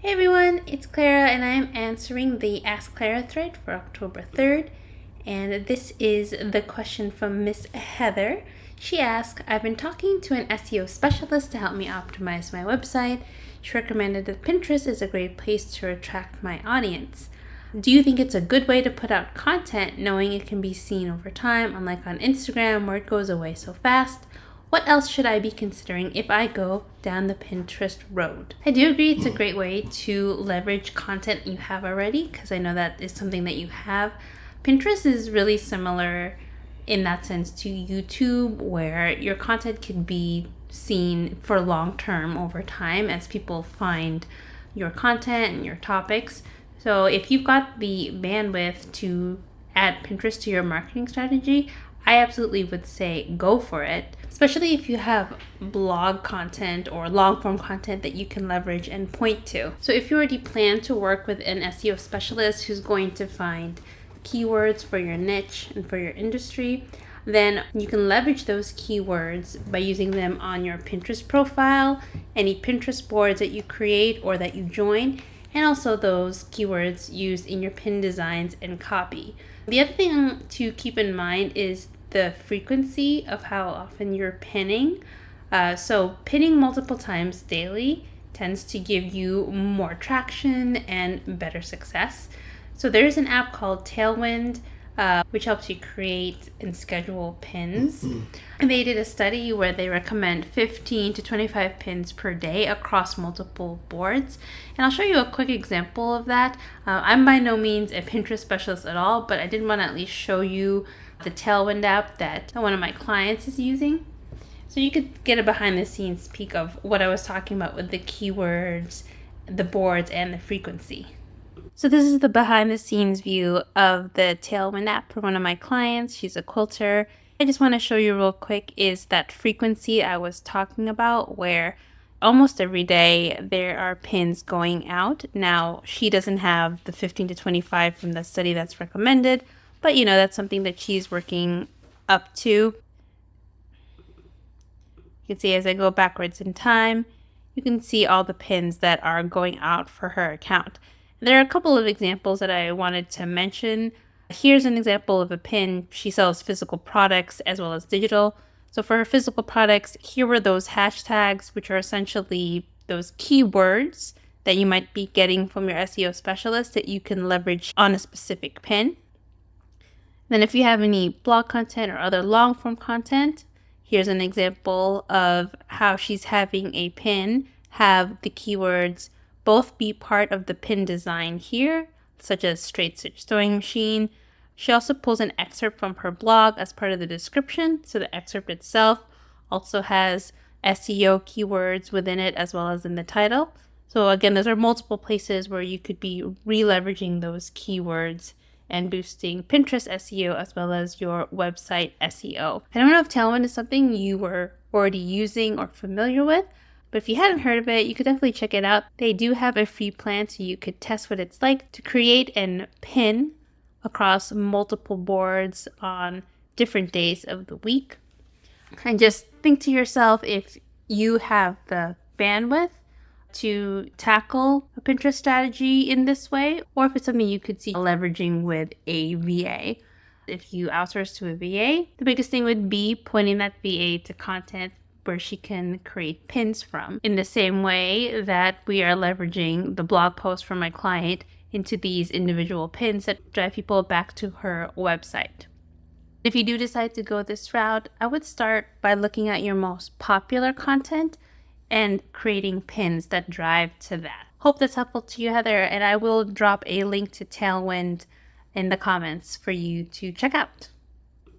Hey everyone, it's Clara and I am answering the Ask Clara thread for October 3rd. And this is the question from Miss Heather. She asked, I've been talking to an SEO specialist to help me optimize my website. She recommended that Pinterest is a great place to attract my audience. Do you think it's a good way to put out content knowing it can be seen over time, unlike on Instagram where it goes away so fast? What else should I be considering if I go down the Pinterest road? I do agree it's a great way to leverage content you have already, because I know that is something that you have. Pinterest is really similar in that sense to YouTube, where your content can be seen for long term over time as people find your content and your topics. So if you've got the bandwidth to add Pinterest to your marketing strategy, I absolutely would say go for it, especially if you have blog content or long form content that you can leverage and point to. So if you already plan to work with an SEO specialist who's going to find keywords for your niche and for your industry, then you can leverage those keywords by using them on your Pinterest profile, any Pinterest boards that you create or that you join, and also those keywords used in your pin designs and copy. The other thing to keep in mind is the frequency of how often you're pinning. So pinning multiple times daily tends to give you more traction and better success. So there's an app called Tailwind, which helps you create and schedule pins. And they did a study where they recommend 15 to 25 pins per day across multiple boards. And I'll show you a quick example of that. I'm by no means a Pinterest specialist at all, but I did want to at least show you the Tailwind app that one of my clients is using. So you could get a behind the scenes peek of what I was talking about with the keywords, the boards, and the frequency. So this is the behind the scenes view of the Tailwind app for one of my clients. She's a quilter. I just want to show you real quick is that frequency I was talking about, where almost every day there are pins going out. Now, she doesn't have the 15 to 25 from the study that's recommended, but that's something that she's working up to. You can see as I go backwards in time, you can see all the pins that are going out for her account. There are a couple of examples that I wanted to mention. Here's an example of a pin. She sells physical products as well as digital. So for her physical products, here were those hashtags, which are essentially those keywords that you might be getting from your SEO specialist that you can leverage on a specific pin. Then if you have any blog content or other long form content, here's an example of how she's having a pin have the keywords both be part of the pin design here, such as straight stitch sewing machine. She also pulls an excerpt from her blog as part of the description, so the excerpt itself also has SEO keywords within it as well as in the title. So again, those are multiple places where you could be re-leveraging those keywords and boosting Pinterest SEO as well as your website SEO. I don't know if Tailwind is something you were already using or familiar with, but if you hadn't heard of it, you could definitely check it out. They do have a free plan, so you could test what it's like to create and pin across multiple boards on different days of the week. And just think to yourself if you have the bandwidth to tackle a Pinterest strategy in this way, or if it's something you could see leveraging with a VA. If you outsource to a VA, the biggest thing would be pointing that VA to content where she can create pins from, in the same way that we are leveraging the blog post from my client into these individual pins that drive people back to her website. If you do decide to go this route, I would start by looking at your most popular content and creating pins that drive to that. Hope that's helpful to you, Heather, and I will drop a link to Tailwind in the comments for you to check out.